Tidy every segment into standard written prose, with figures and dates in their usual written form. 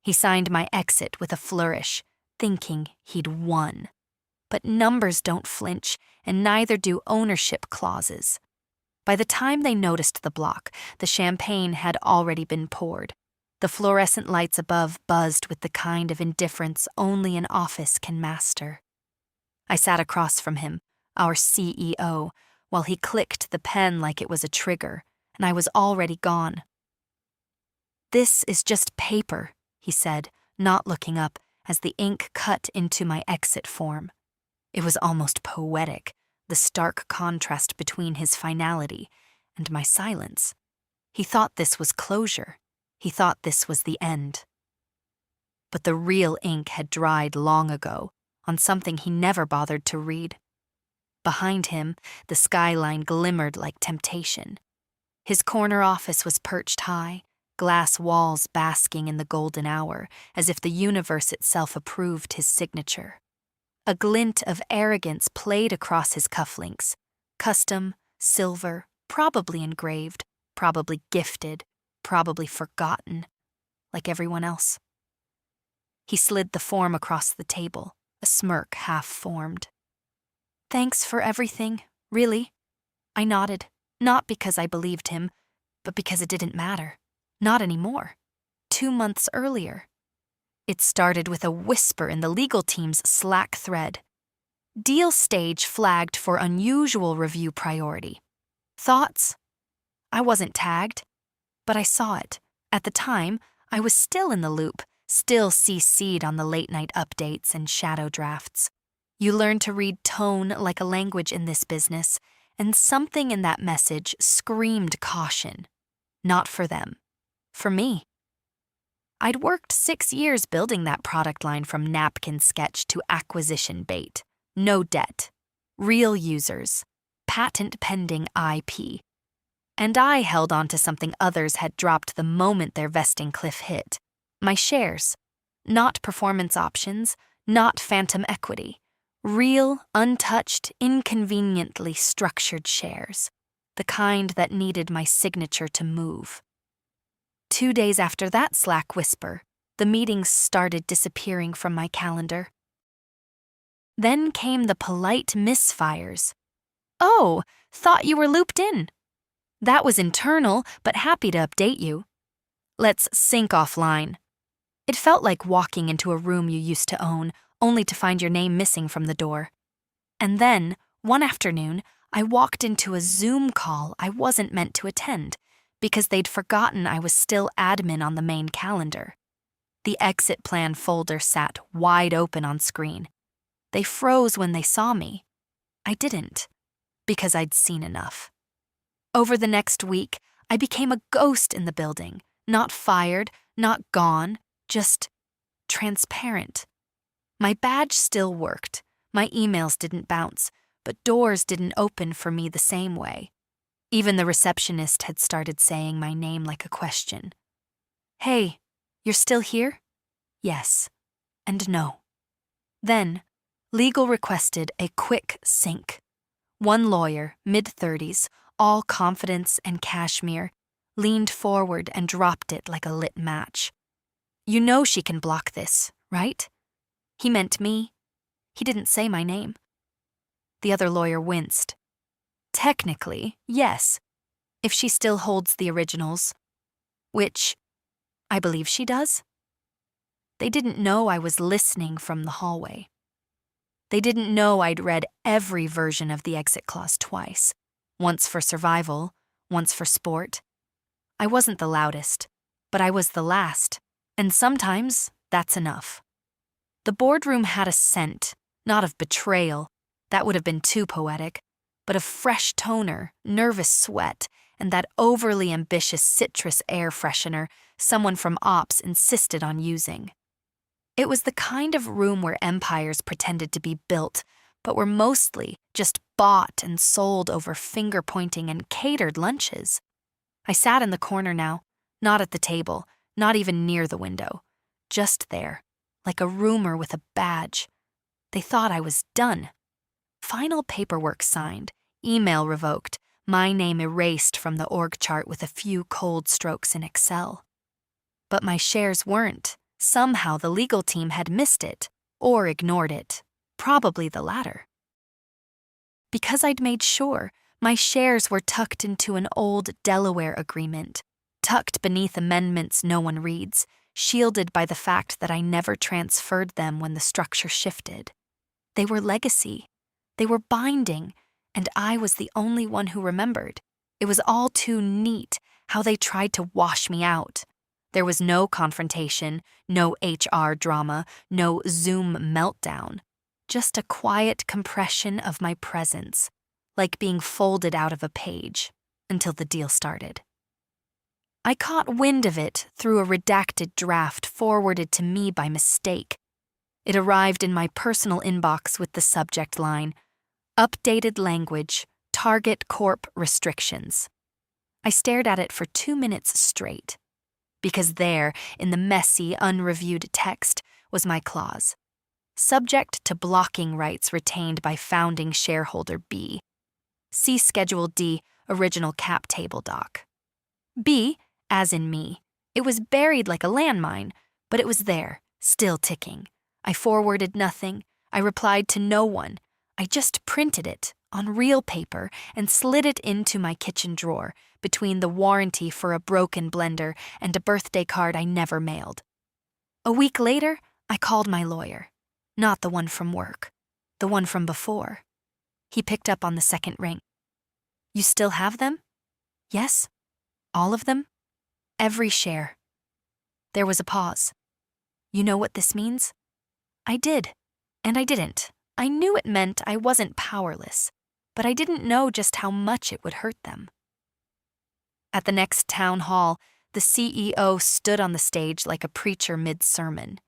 He signed my exit with a flourish, thinking he'd won. But numbers don't flinch, and neither do ownership clauses. By the time they noticed the block, the champagne had already been poured. The fluorescent lights above buzzed with the kind of indifference only an office can master. I sat across from him, our CEO, while he clicked the pen like it was a trigger, and I was already gone. "This is just paper," he said, not looking up as the ink cut into my exit form. It was almost poetic, the stark contrast between his finality and my silence. He thought this was closure. He thought this was the end. But the real ink had dried long ago on something he never bothered to read. Behind him, the skyline glimmered like temptation. His corner office was perched high, glass walls basking in the golden hour, as if the universe itself approved his signature. A glint of arrogance played across his cufflinks. Custom, silver, probably engraved, probably gifted, probably forgotten, like everyone else. He slid the form across the table, a smirk half formed. "Thanks for everything, really." I nodded, not because I believed him, but because it didn't matter. Not anymore. 2 months earlier. It started with a whisper in the legal team's Slack thread. "Deal stage flagged for unusual review priority. Thoughts?" I wasn't tagged, but I saw it. At the time, I was still in the loop, still CC'd on the late-night updates and shadow drafts. You learn to read tone like a language in this business, and something in that message screamed caution. Not for them. For me. I'd worked 6 years building that product line from napkin sketch to acquisition bait. No debt. Real users. Patent-pending IP. And I held on to something others had dropped the moment their vesting cliff hit. My shares. Not performance options, not phantom equity. Real, untouched, inconveniently structured shares. The kind that needed my signature to move. 2 days after that Slack whisper, the meetings started disappearing from my calendar. Then came the polite misfires. "Oh, thought you were looped in." "That was internal, but happy to update you." "Let's sync offline." It felt like walking into a room you used to own, only to find your name missing from the door. And then, one afternoon, I walked into a Zoom call I wasn't meant to attend, because they'd forgotten I was still admin on the main calendar. The exit plan folder sat wide open on screen. They froze when they saw me. I didn't, because I'd seen enough. Over the next week, I became a ghost in the building, not fired, not gone, just transparent. My badge still worked, my emails didn't bounce, but doors didn't open for me the same way. Even the receptionist had started saying my name like a question. "Hey, you're still here?" Yes. And no. Then, legal requested a quick sync. One lawyer, mid-30s, all confidence and cashmere, leaned forward and dropped it like a lit match. "You know she can block this, right?" He meant me. He didn't say my name. The other lawyer winced. "Technically, yes, if she still holds the originals. Which, I believe she does." They didn't know I was listening from the hallway. They didn't know I'd read every version of the exit clause twice. Once for survival, once for sport. I wasn't the loudest, but I was the last, and sometimes that's enough. The boardroom had a scent, not of betrayal, that would have been too poetic, but of fresh toner, nervous sweat, and that overly ambitious citrus air freshener someone from ops insisted on using. It was the kind of room where empires pretended to be built, but were mostly just bought and sold over finger-pointing and catered lunches. I sat in the corner now, not at the table, not even near the window, just there, like a roomer with a badge. They thought I was done. Final paperwork signed, email revoked, my name erased from the org chart with a few cold strokes in Excel. But my shares weren't, Somehow the legal team had missed it, or ignored it, probably the latter. Because I'd made sure, my shares were tucked into an old Delaware agreement, tucked beneath amendments no one reads, shielded by the fact that I never transferred them when the structure shifted. They were legacy. They were binding, and I was the only one who remembered. It was all too neat how they tried to wash me out. There was no confrontation, no HR drama, no Zoom meltdown. Just a quiet compression of my presence, like being folded out of a page, until the deal started. I caught wind of it through a redacted draft forwarded to me by mistake. It arrived in my personal inbox with the subject line, "Updated language, Target Corp restrictions." I stared at it for 2 minutes straight, because there, in the messy, unreviewed text, was my clause. Subject to blocking rights retained by founding shareholder B. See Schedule D, original cap table doc. B, as in me. It was buried like a landmine, but it was there, still ticking. I forwarded nothing. I replied to no one. I just printed it on real paper and slid it into my kitchen drawer between the warranty for a broken blender and a birthday card I never mailed. A week later, I called my lawyer. Not the one from work, the one from before. He picked up on the second ring. "You still have them?" "Yes." "All of them?" "Every share." There was a pause. "You know what this means?" I did, and I didn't. I knew it meant I wasn't powerless, but I didn't know just how much it would hurt them. At the next town hall, the CEO stood on the stage like a preacher mid-sermon.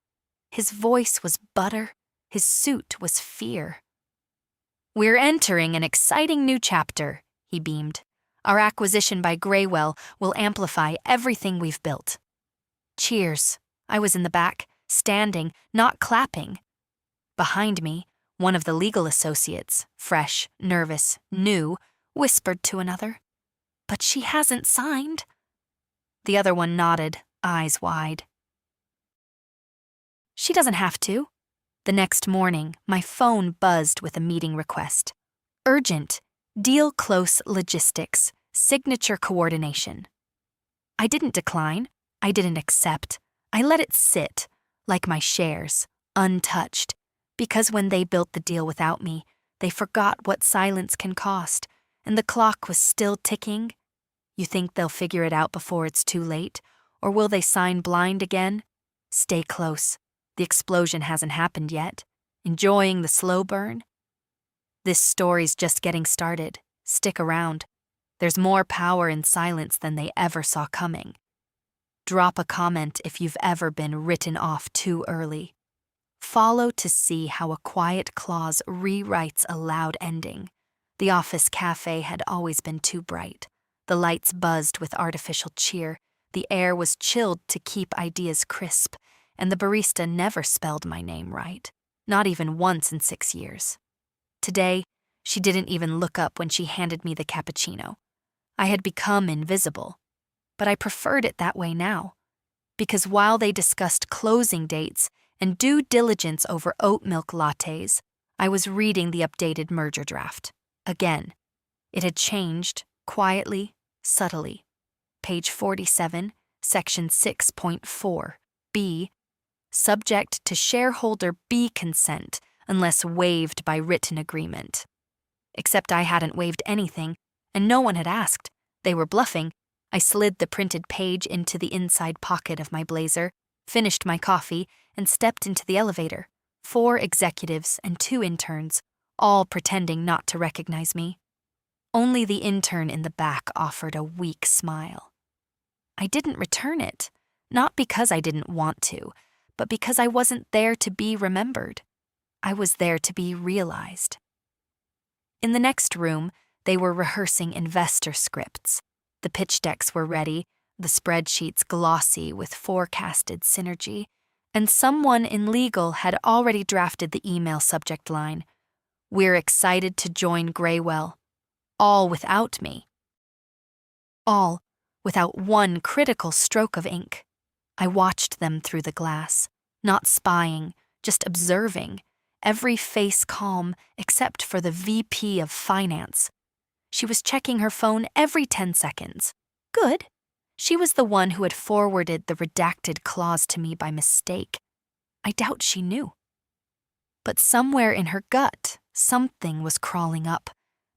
His voice was butter. His suit was fear. "We're entering an exciting new chapter," he beamed. "Our acquisition by Graywell will amplify everything we've built." Cheers. I was in the back, standing, not clapping. Behind me, one of the legal associates, fresh, nervous, new, whispered to another, "But she hasn't signed." The other one nodded, eyes wide. "She doesn't have to." The next morning, my phone buzzed with a meeting request. Urgent, deal close logistics, signature coordination. I didn't decline. I didn't accept. I let it sit, like my shares, untouched, because when they built the deal without me, they forgot what silence can cost, and the clock was still ticking. You think they'll figure it out before it's too late, or will they sign blind again? Stay close. The explosion hasn't happened yet. Enjoying the slow burn? This story's just getting started. Stick around. There's more power in silence than they ever saw coming. Drop a comment if you've ever been written off too early. Follow to see how a quiet clause rewrites a loud ending. The office cafe had always been too bright. The lights buzzed with artificial cheer. The air was chilled to keep ideas crisp, and the barista never spelled my name right, not even once in 6 years. Today, she didn't even look up when she handed me the cappuccino. I had become invisible, but I preferred it that way now, because while they discussed closing dates and due diligence over oat milk lattes, I was reading the updated merger draft. Again, it had changed, quietly, subtly. Page 47, section 6.4, B, subject to shareholder B consent unless waived by written agreement. Except I hadn't waived anything, and no one had asked. They were bluffing. I slid the printed page into the inside pocket of my blazer, finished my coffee, and stepped into the elevator. 4 executives and 2 interns, all pretending not to recognize me. Only the intern in the back offered a weak smile. I didn't return it, not because I didn't want to, but because I wasn't there to be remembered. I was there to be realized. In the next room, they were rehearsing investor scripts. The pitch decks were ready, the spreadsheets glossy with forecasted synergy, and someone in legal had already drafted the email subject line. "We're excited to join Graywell." All without me. All without one critical stroke of ink. I watched them through the glass, not spying, just observing, every face calm except for the VP of Finance. She was checking her phone every 10 seconds. Good. She was the one who had forwarded the redacted clause to me by mistake. I doubt she knew. But somewhere in her gut, something was crawling up,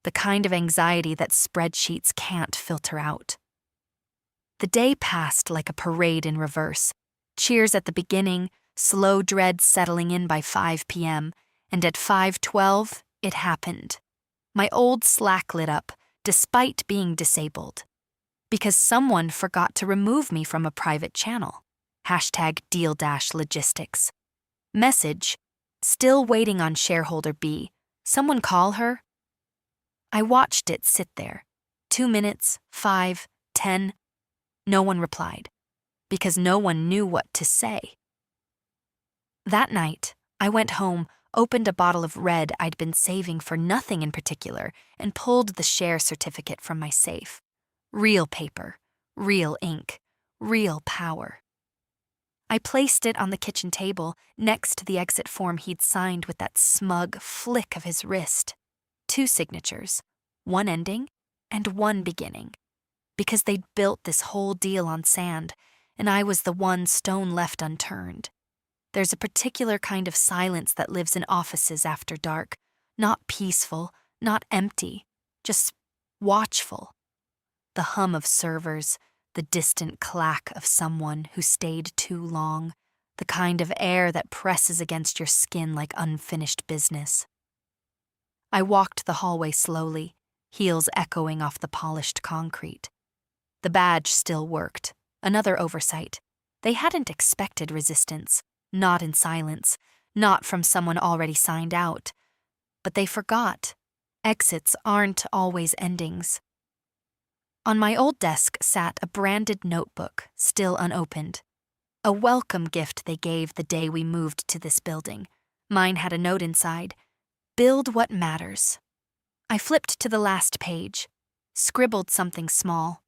the kind of anxiety that spreadsheets can't filter out. The day passed like a parade in reverse. Cheers at the beginning, slow dread settling in by 5 p.m., and at 5:12, it happened. My old Slack lit up, despite being disabled. Because someone forgot to remove me from a private channel. #deal-logistics. Message, still waiting on shareholder B. Someone call her? I watched it sit there. 2 minutes, 5, 10. No one replied. Because no one knew what to say. That night, I went home, opened a bottle of red I'd been saving for nothing in particular, and pulled the share certificate from my safe. Real paper, real ink, real power. I placed it on the kitchen table next to the exit form he'd signed with that smug flick of his wrist. 2 signatures, one ending and one beginning. Because they'd built this whole deal on sand, and I was the one stone left unturned. There's a particular kind of silence that lives in offices after dark, not peaceful, not empty, just watchful. The hum of servers, the distant clack of someone who stayed too long, the kind of air that presses against your skin like unfinished business. I walked the hallway slowly, heels echoing off the polished concrete. The badge still worked, another oversight. They hadn't expected resistance, not in silence, not from someone already signed out. But they forgot. Exits aren't always endings. On my old desk sat a branded notebook, still unopened. A welcome gift they gave the day we moved to this building. Mine had a note inside. Build what matters. I flipped to the last page, scribbled something small.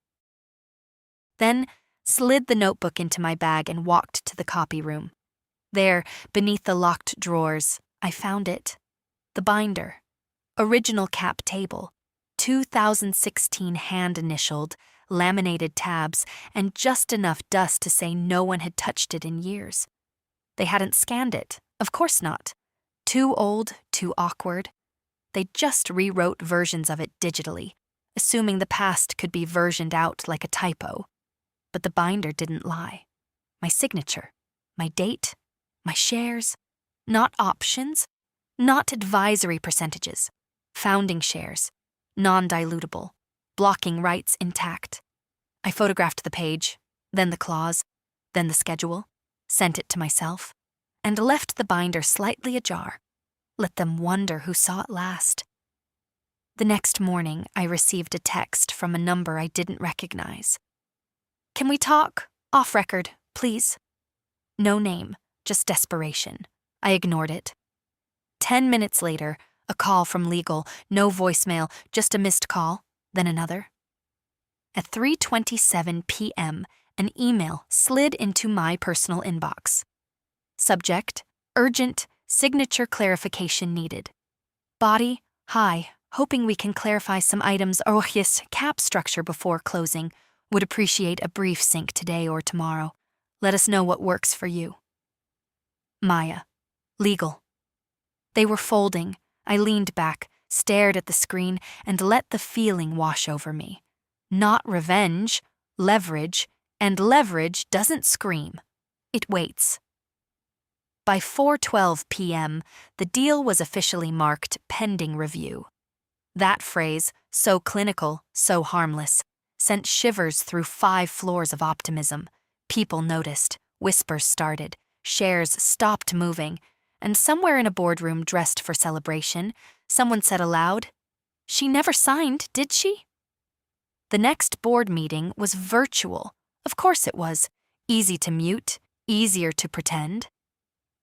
Then slid the notebook into my bag and walked to the copy room. There, beneath the locked drawers, I found it. The binder. Original cap table. 2016 hand-initialed, laminated tabs, and just enough dust to say no one had touched it in years. They hadn't scanned it, of course not. Too old, too awkward. They just rewrote versions of it digitally, assuming the past could be versioned out like a typo. But the binder didn't lie. My signature, my date, my shares, not options, not advisory percentages, founding shares, non-dilutable, blocking rights intact. I photographed the page, then the clause, then the schedule, sent it to myself, and left the binder slightly ajar. Let them wonder who saw it last. The next morning, I received a text from a number I didn't recognize. Can we talk? Off record, please. No name, just desperation. I ignored it. 10 minutes later, a call from legal, no voicemail, just a missed call, then another. At 3:27 p.m., an email slid into my personal inbox. Subject, urgent, signature clarification needed. Body, hi, hoping we can clarify some items or his cap structure before closing. Would appreciate a brief sync today or tomorrow. Let us know what works for you. Maya. Legal. They were folding. I leaned back, stared at the screen, and let the feeling wash over me. Not revenge, leverage, and leverage doesn't scream. It waits. By 4:12 p.m., the deal was officially marked pending review. That phrase, so clinical, so harmless, sent shivers through 5 floors of optimism. People noticed, whispers started, shares stopped moving, and somewhere in a boardroom dressed for celebration, someone said aloud, "She never signed, did she?" The next board meeting was virtual. Of course it was. Easy to mute, easier to pretend.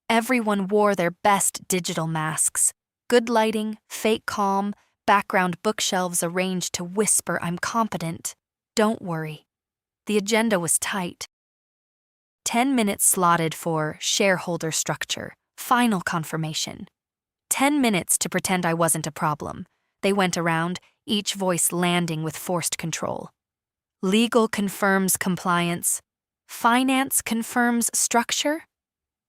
Everyone wore their best digital masks. Good lighting, fake calm, background bookshelves arranged to whisper I'm competent. Don't worry. The agenda was tight. 10 minutes slotted for shareholder structure, final confirmation. 10 minutes to pretend I wasn't a problem. They went around, each voice landing with forced control. Legal confirms compliance. Finance confirms structure.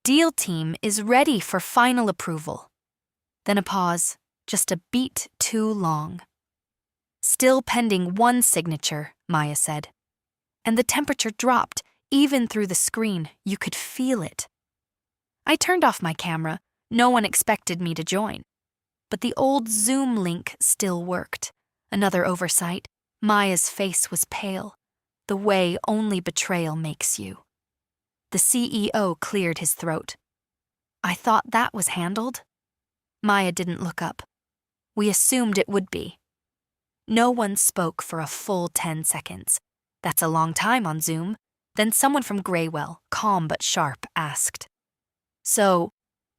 Deal team is ready for final approval. Then a pause, just a beat too long. Still pending one signature, Maya said. And the temperature dropped, even through the screen. You could feel it. I turned off my camera. No one expected me to join. But the old Zoom link still worked. Another oversight. Maya's face was pale, the way only betrayal makes you. The CEO cleared his throat. I thought that was handled. Maya didn't look up. We assumed it would be. No one spoke for a full 10 seconds. That's a long time on Zoom. Then someone from Graywell, calm but sharp, asked, "So,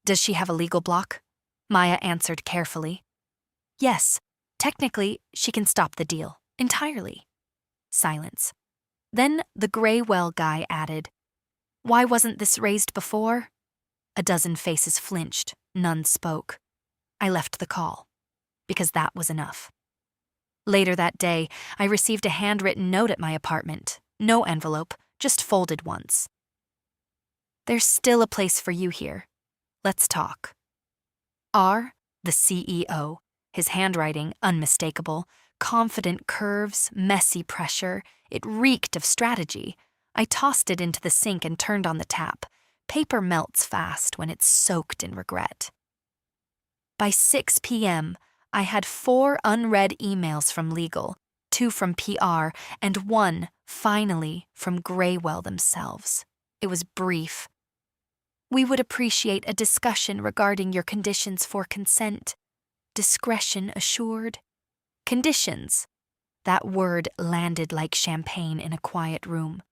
does she have a legal block?" Maya answered carefully. "Yes, technically, she can stop the deal, entirely." Silence. Then the Graywell guy added, "Why wasn't this raised before?" A dozen faces flinched, none spoke. I left the call, because that was enough. Later that day, I received a handwritten note at my apartment. No envelope, just folded once. "There's still a place for you here. Let's talk." R, the CEO, his handwriting unmistakable, confident curves, messy pressure. It reeked of strategy. I tossed it into the sink and turned on the tap. Paper melts fast when it's soaked in regret. By 6 p.m., I had 4 unread emails from legal, 2 from PR, and 1, finally, from Graywell themselves. It was brief. "We would appreciate a discussion regarding your conditions for consent. Discretion assured." Conditions. That word landed like champagne in a quiet room.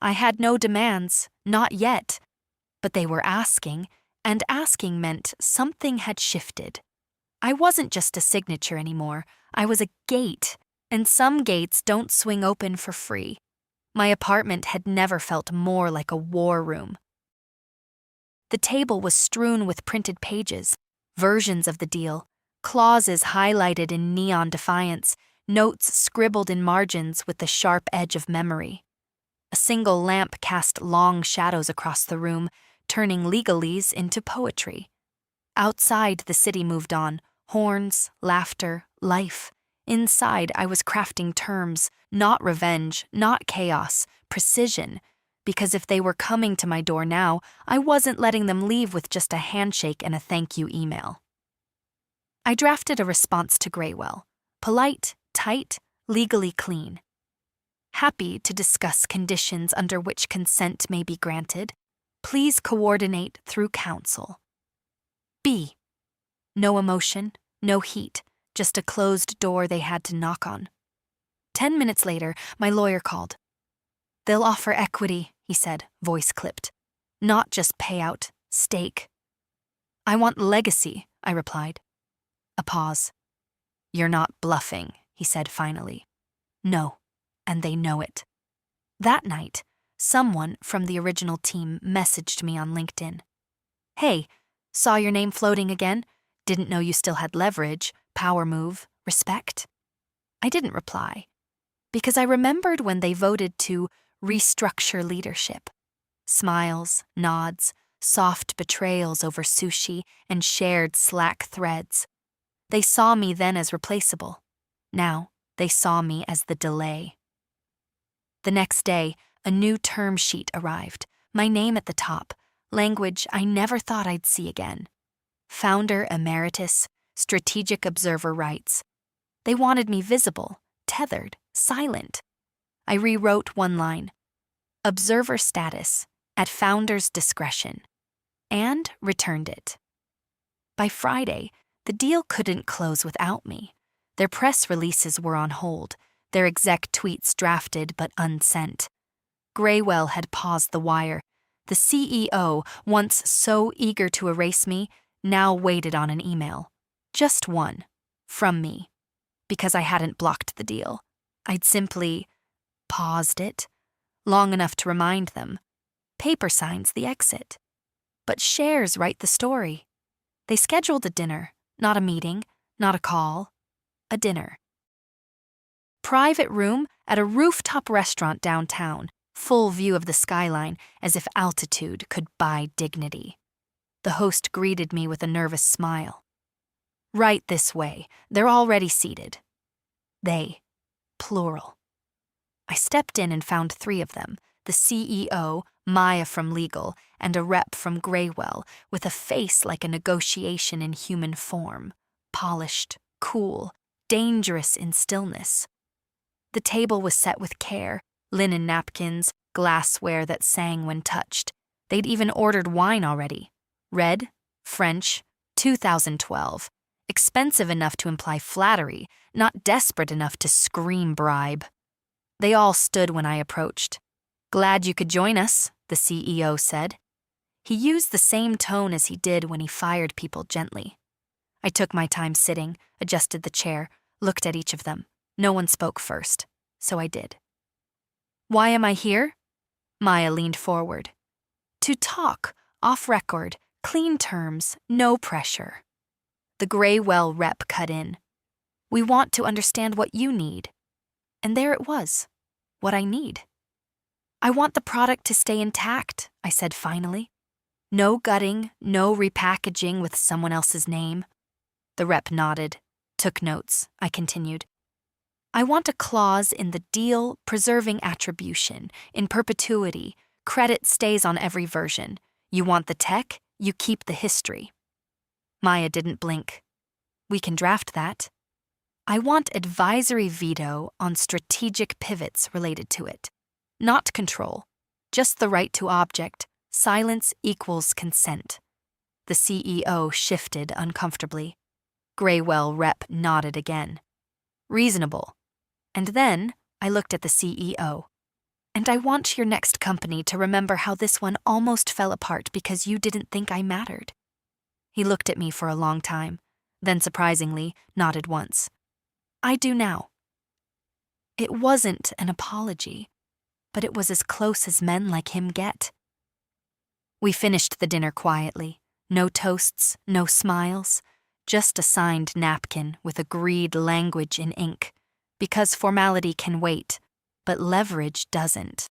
I had no demands, not yet. But they were asking, and asking meant something had shifted. I wasn't just a signature anymore. I was a gate, and some gates don't swing open for free. My apartment had never felt more like a war room. The table was strewn with printed pages, versions of the deal, clauses highlighted in neon defiance, notes scribbled in margins with the sharp edge of memory. A single lamp cast long shadows across the room, turning legalese into poetry. Outside, the city moved on. Horns, laughter, life. Inside, I was crafting terms, not revenge, not chaos, precision. Because if they were coming to my door now, I wasn't letting them leave with just a handshake and a thank you email. I drafted a response to Graywell. Polite, tight, legally clean. "Happy to discuss conditions under which consent may be granted. Please coordinate through counsel." B. No emotion, no heat, just a closed door they had to knock on. 10 minutes later, my lawyer called. "They'll offer equity," he said, voice clipped. "Not just payout, stake." "I want legacy," I replied. A pause. "You're not bluffing," he said finally. "No, and they know it." That night, someone from the original team messaged me on LinkedIn. "Hey, saw your name floating again. Didn't know you still had leverage, power move, respect." I didn't reply, because I remembered when they voted to restructure leadership. Smiles, nods, soft betrayals over sushi, and shared Slack threads. They saw me then as replaceable. Now, they saw me as the delay. The next day, a new term sheet arrived, my name at the top, language I never thought I'd see again. Founder Emeritus, Strategic Observer rights. They wanted me visible, tethered, silent. I rewrote one line. Observer status, at founder's discretion, and returned it. By Friday, the deal couldn't close without me. Their press releases were on hold, their exec tweets drafted but unsent. Graywell had paused the wire. The CEO, once so eager to erase me, now waited on an email. Just one, from me. Because I hadn't blocked the deal. I'd simply paused it, long enough to remind them. Paper signs the exit. But shares write the story. They scheduled a dinner, not a meeting, not a call, a dinner. Private room at a rooftop restaurant downtown, full view of the skyline, as if altitude could buy dignity. The host greeted me with a nervous smile. Right this way, they're already seated. They, plural. I stepped in and found 3 of them, the CEO, Maya from legal, and a rep from Graywell, with a face like a negotiation in human form, polished, cool, dangerous in stillness. The table was set with care, linen napkins, glassware that sang when touched. They'd even ordered wine already. Red, French, 2012. Expensive enough to imply flattery, not desperate enough to scream bribe. They all stood when I approached. Glad you could join us, the CEO said. He used the same tone as he did when he fired people gently. I took my time sitting, adjusted the chair, looked at each of them. No one spoke first, so I did. Why am I here? Maya leaned forward. To talk, off record, clean terms, no pressure. The Graywell rep cut in. We want to understand what you need. And there it was, what I need. I want the product to stay intact, I said finally. No gutting, no repackaging with someone else's name. The rep nodded, took notes. I continued. I want a clause in the deal preserving attribution, in perpetuity. Credit stays on every version. You want the tech, you keep the history. Maya didn't blink. We can draft that. I want advisory veto on strategic pivots related to it. Not control, just the right to object. Silence equals consent. The CEO shifted uncomfortably. Graywell rep nodded again. Reasonable. And then I looked at the CEO. And I want your next company to remember how this one almost fell apart because you didn't think I mattered. He looked at me for a long time, then surprisingly nodded once. I do now. It wasn't an apology, but it was as close as men like him get. We finished the dinner quietly. No toasts, no smiles, just a signed napkin with agreed language in ink, because formality can wait, but leverage doesn't.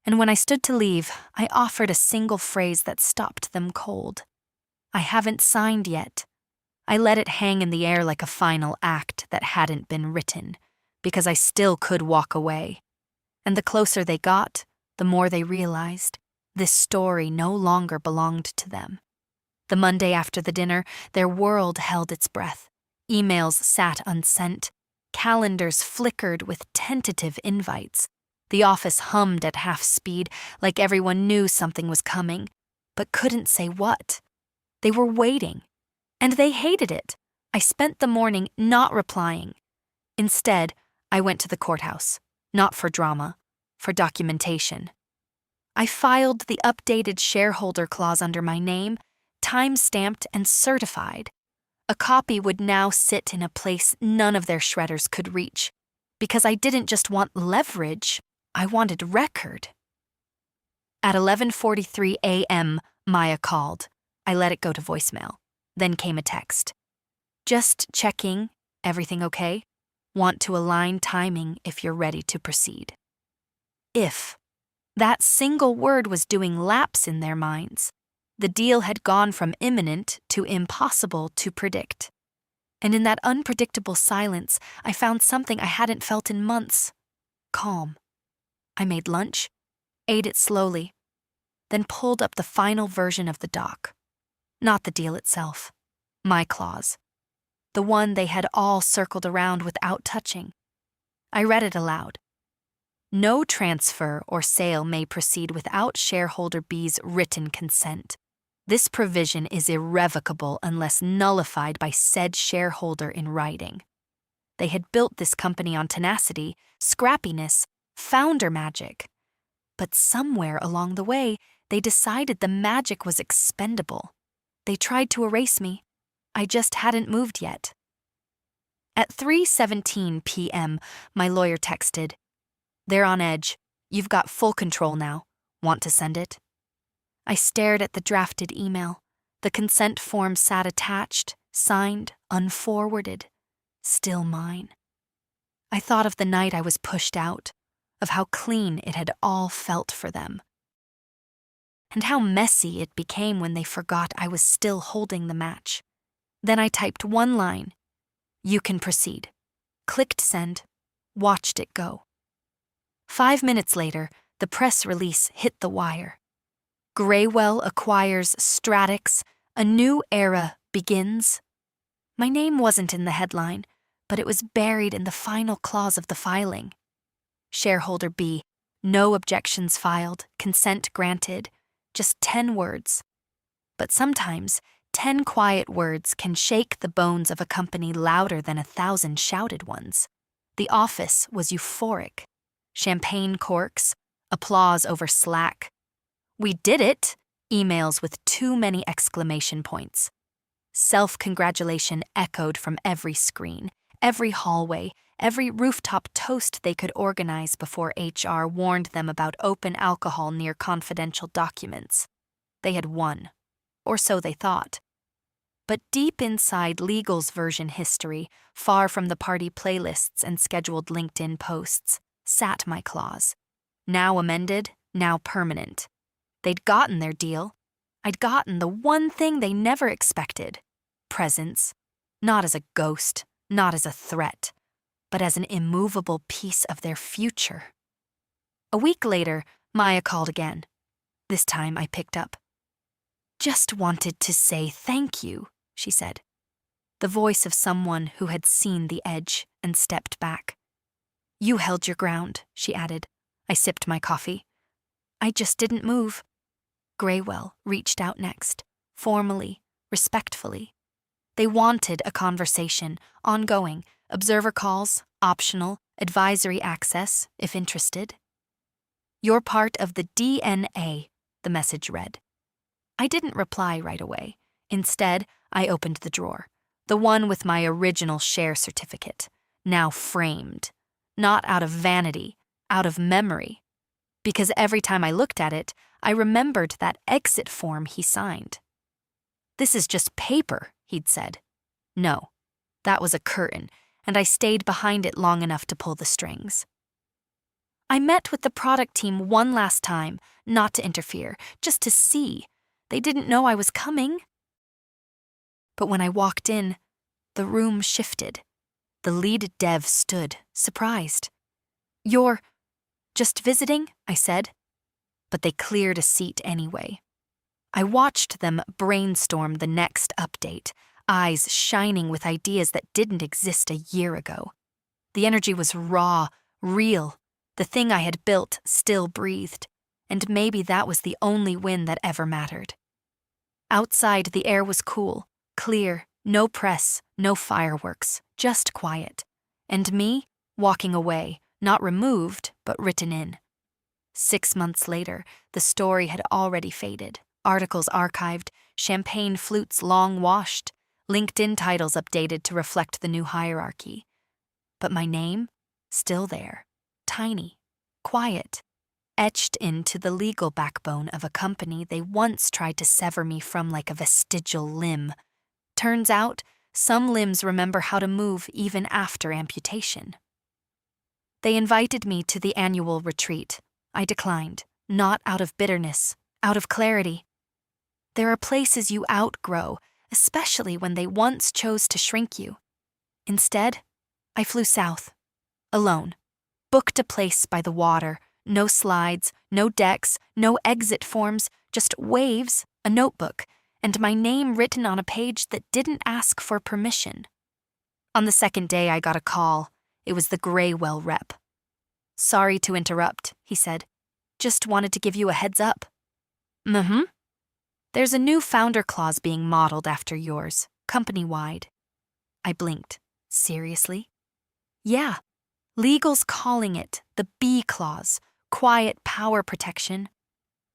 And when I stood to leave, I offered a single phrase that stopped them cold. I haven't signed yet. I let it hang in the air like a final act that hadn't been written, because I still could walk away. And the closer they got, the more they realized this story no longer belonged to them. The Monday after the dinner, their world held its breath. Emails sat unsent. Calendars flickered with tentative invites. The office hummed at half speed, like everyone knew something was coming, but couldn't say what. They were waiting, and they hated it. I spent the morning not replying. Instead, I went to the courthouse, not for drama, for documentation. I filed the updated shareholder clause under my name, time-stamped and certified. A copy would now sit in a place none of their shredders could reach, because I didn't just want leverage, I wanted record. At 11:43 a.m., Maya called. I let it go to voicemail. Then came a text. Just checking, everything okay? Want to align timing if you're ready to proceed. If. That single word was doing laps in their minds. The deal had gone from imminent to impossible to predict. And in that unpredictable silence, I found something I hadn't felt in months. Calm. I made lunch, ate it slowly, then pulled up the final version of the doc. Not the deal itself. My clause. The one they had all circled around without touching. I read it aloud. No transfer or sale may proceed without shareholder B's written consent. This provision is irrevocable unless nullified by said shareholder in writing. They had built this company on tenacity, scrappiness, founder magic. But somewhere along the way, they decided the magic was expendable. They tried to erase me. I just hadn't moved yet. At 3:17 p.m., my lawyer texted, "They're on edge. You've got full control now. Want to send it? I stared at the drafted email. The consent form sat attached, signed, unforwarded, still mine. I thought of the night I was pushed out, of how clean it had all felt for them, and how messy it became when they forgot I was still holding the match. Then I typed one line, "You can proceed," clicked send, watched it go. 5 minutes later, the press release hit the wire. Graywell acquires Stratix, a new era begins. My name wasn't in the headline, but it was buried in the final clause of the filing. Shareholder B, no objections filed, consent granted, just 10 words. But sometimes, 10 quiet words can shake the bones of a company louder than 1,000 shouted ones. The office was euphoric. Champagne corks, applause over Slack. "We did it!" emails with too many exclamation points. Self-congratulation echoed from every screen, every hallway, every rooftop toast they could organize before HR warned them about open alcohol near confidential documents. They had won, or so they thought. But deep inside legal's version history, far from the party playlists and scheduled LinkedIn posts, sat my clause. Now amended, now permanent. They'd gotten their deal. I'd gotten the one thing they never expected: presence, not as a ghost, not as a threat, but as an immovable piece of their future. A week later, Maya called again. This time I picked up. "Just wanted to say thank you," she said. The voice of someone who had seen the edge and stepped back. "You held your ground," she added. I sipped my coffee. "I just didn't move." Graywell reached out next, formally, respectfully. They wanted a conversation, ongoing, observer calls, optional, advisory access, if interested. "You're part of the DNA," the message read. I didn't reply right away. Instead, I opened the drawer, the one with my original share certificate, now framed, not out of vanity, out of memory. Because every time I looked at it, I remembered that exit form he signed. "This is just paper," he'd said. No, that was a curtain, and I stayed behind it long enough to pull the strings. I met with the product team one last time, not to interfere, just to see. They didn't know I was coming. But when I walked in, the room shifted. The lead dev stood, surprised. "You're just visiting?" I said. But they cleared a seat anyway. I watched them brainstorm the next update, eyes shining with ideas that didn't exist a year ago. The energy was raw, real. The thing I had built still breathed, and maybe that was the only win that ever mattered. Outside, the air was cool, clear, no press, no fireworks, just quiet. And me, walking away, not removed, but written in. 6 months later, the story had already faded, articles archived, champagne flutes long washed, LinkedIn titles updated to reflect the new hierarchy. But my name, still there, tiny, quiet, etched into the legal backbone of a company they once tried to sever me from like a vestigial limb. Turns out, some limbs remember how to move even after amputation. They invited me to the annual retreat. I declined, not out of bitterness, out of clarity. There are places you outgrow, especially when they once chose to shrink you. Instead, I flew south, alone, booked a place by the water, no slides, no decks, no exit forms, just waves, a notebook, and my name written on a page that didn't ask for permission. On the second day, I got a call. It was the Graywell rep. "Sorry to interrupt," he said. "Just wanted to give you a heads up." There's a new founder clause being modeled after yours, company-wide." I blinked. Seriously? Yeah. Legal's calling it the B clause, quiet power protection.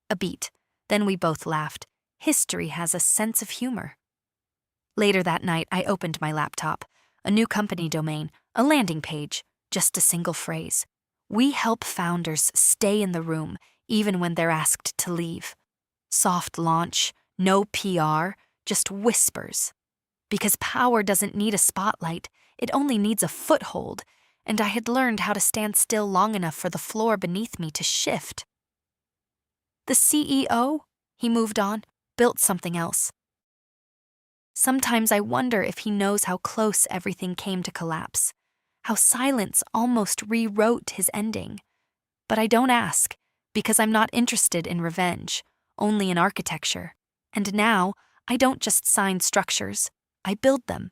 A beat. Then we both laughed. History has a sense of humor. Later that night, I opened my laptop. A new company domain, a landing page, just a single phrase. "We help founders stay in the room, even when they're asked to leave. Soft launch, no PR, just whispers. Because power doesn't need a spotlight, it only needs a foothold, and I had learned how to stand still long enough for the floor beneath me to shift. The CEO, he moved on, built something else. Sometimes I wonder if he knows how close everything came to collapse, how silence almost rewrote his ending. But I don't ask, because I'm not interested in revenge, only in architecture. And now, I don't just sign structures, I build them.